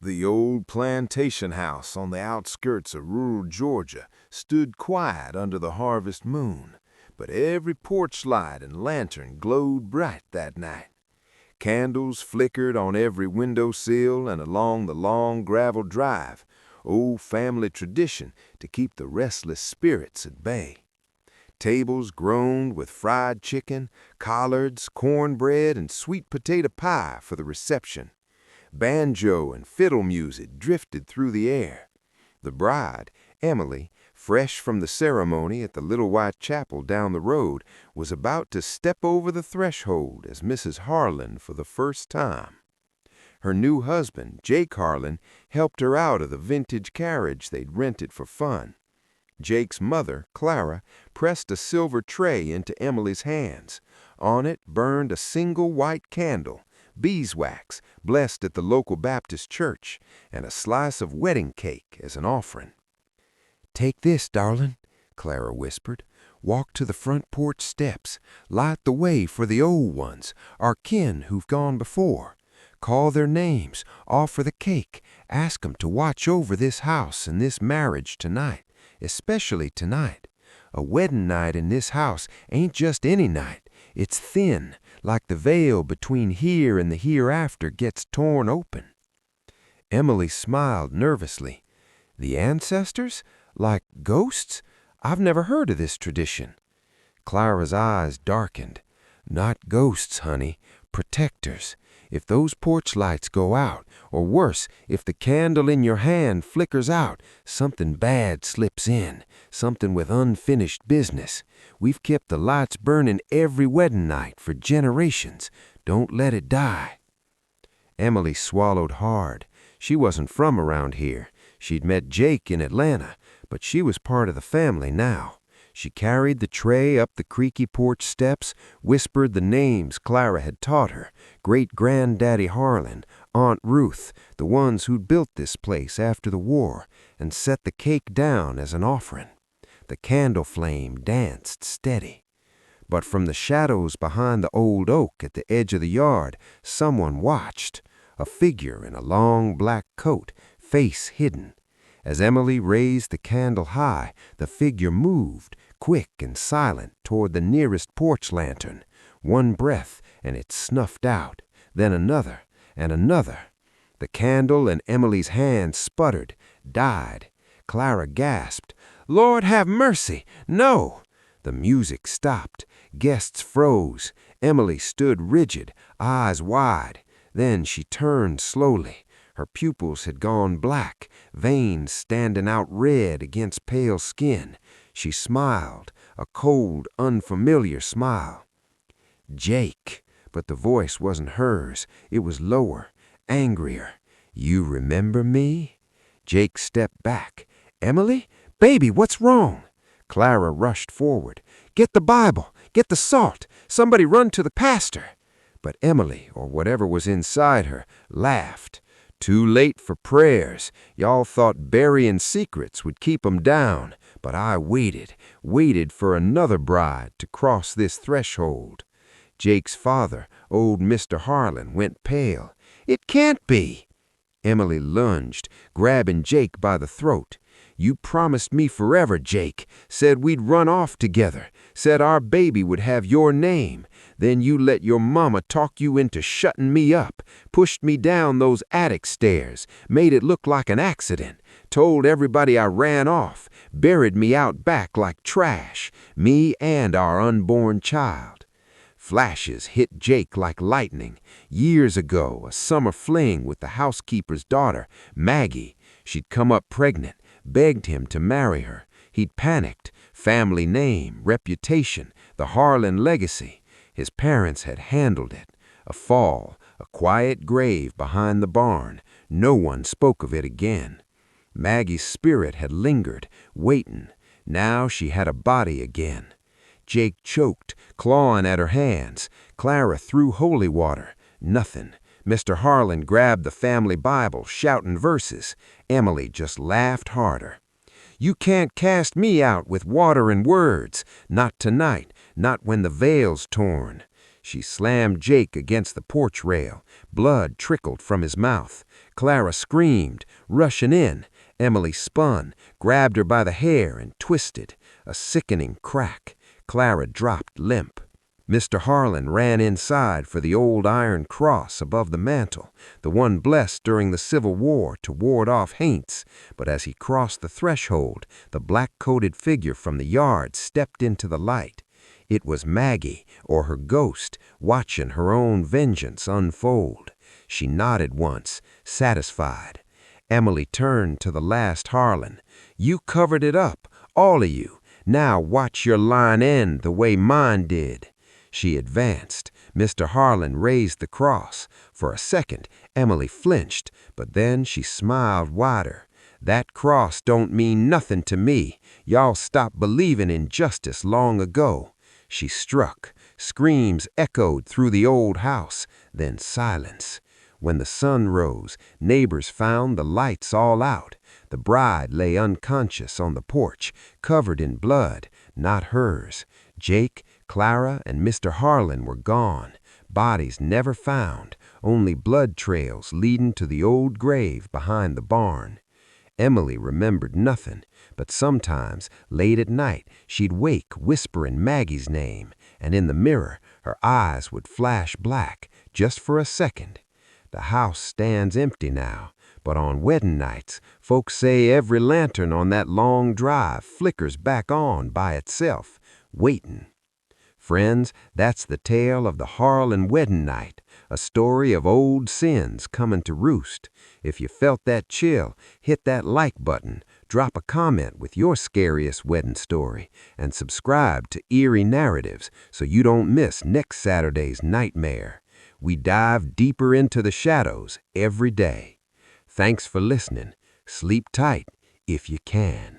The old plantation house on the outskirts of rural Georgia stood quiet under the harvest moon, but every porch light and lantern glowed bright that night. Candles flickered on every windowsill and along the long gravel drive, old family tradition to keep the restless spirits at bay. Tables groaned with fried chicken, collards, cornbread, and sweet potato pie for the reception. Banjo and fiddle music drifted through the air. The bride, Emily, fresh from the ceremony at the little white chapel down the road, was about to step over the threshold as Mrs. Harlan for the first time. Her new husband, Jake Harlan, helped her out of the vintage carriage they'd rented for fun. Jake's mother, Clara, pressed a silver tray into Emily's hands. On it burned a single white candle, beeswax, blessed at the local Baptist church, and a slice of wedding cake as an offering. "Take this, darling," Clara whispered. "Walk to the front porch steps. Light the way for the old ones, our kin who've gone before. Call their names, offer the cake, ask 'em to watch over this house and this marriage tonight, especially tonight. A wedding night in this house ain't just any night. It's thin, like the veil between here and the hereafter gets torn open." Emily smiled nervously. "The ancestors? Like ghosts? I've never heard of this tradition." Clara's eyes darkened. "Not ghosts, honey. Protectors. If those porch lights go out, or worse, if the candle in your hand flickers out, something bad slips in, something with unfinished business. We've kept the lights burning every wedding night for generations. Don't let it die." Emily swallowed hard. She wasn't from around here. She'd met Jake in Atlanta, but she was part of the family now. She carried the tray up the creaky porch steps, whispered the names Clara had taught her, great-granddaddy Harlan, Aunt Ruth, the ones who'd built this place after the war, and set the cake down as an offering. The candle flame danced steady. But from the shadows behind the old oak at the edge of the yard, someone watched, a figure in a long black coat, face hidden. As Emily raised the candle high, the figure moved, quick and silent, toward the nearest porch lantern. One breath, and it snuffed out, then another and another. The candle in Emily's hand sputtered, died. Clara gasped, "Lord have mercy, no!" The music stopped. Guests froze. Emily stood rigid, eyes wide. Then she turned slowly. Her pupils had gone black, veins standing out red against pale skin. She smiled, a cold, unfamiliar smile. "Jake," but the voice wasn't hers. It was lower, angrier. "You remember me?" Jake stepped back. "Emily? Baby, what's wrong?" Clara rushed forward. "Get the Bible! Get the salt! Somebody run to the pastor!" But Emily, or whatever was inside her, laughed. "Too late for prayers. Y'all thought burying secrets would keep 'em down, but I waited for another bride to cross this threshold." Jake's father, old Mr. Harlan, went pale. "It can't be." Emily lunged, grabbing Jake by the throat. "You promised me forever, Jake. Said we'd run off together. Said our baby would have your name. Then you let your mama talk you into shutting me up, pushed me down those attic stairs, made it look like an accident, told everybody I ran off, buried me out back like trash, me and our unborn child." Flashes hit Jake like lightning. Years ago, a summer fling with the housekeeper's daughter, Maggie. She'd come up pregnant, begged him to marry her. He'd panicked. Family name, reputation, the Harlan legacy. His parents had handled it. A fall, a quiet grave behind the barn. No one spoke of it again. Maggie's spirit had lingered, waiting. Now she had a body again. Jake choked, clawing at her hands. Clara threw holy water. Nothing. Mr. Harlan grabbed the family Bible, shouting verses. Emily just laughed harder. "You can't cast me out with water and words. Not tonight, not when the veil's torn." She slammed Jake against the porch rail. Blood trickled from his mouth. Clara screamed, rushing in. Emily spun, grabbed her by the hair, and twisted. A sickening crack. Clara dropped limp. Mr. Harlan ran inside for the old iron cross above the mantel, the one blessed during the Civil War to ward off haints. But as he crossed the threshold, the black-coated figure from the yard stepped into the light. It was Maggie, or her ghost, watching her own vengeance unfold. She nodded once, satisfied. Emily turned to the last Harlan. "You covered it up, all of you. Now watch your line end the way mine did." She advanced. Mr. Harlan raised the cross. For a second, Emily flinched, but then she smiled wider. "That cross don't mean nothing to me. Y'all stopped believing in justice long ago." She struck. Screams echoed through the old house, then silence. When the sun rose, neighbors found the lights all out. The bride lay unconscious on the porch, covered in blood, not hers. Jake, Clara, and Mr. Harlan were gone. Bodies never found, only blood trails leading to the old grave behind the barn. Emily remembered nothing, but sometimes, late at night, she'd wake whispering Maggie's name, and in the mirror, her eyes would flash black, just for a second. The house stands empty now, but on wedding nights, folks say every lantern on that long drive flickers back on by itself, waiting. Friends, that's the tale of the Harlan wedding night, a story of old sins coming to roost. If you felt that chill, hit that like button, drop a comment with your scariest wedding story, and subscribe to Eerie Narratives so you don't miss next Saturday's nightmare. We dive deeper into the shadows every day. Thanks for listening. Sleep tight if you can.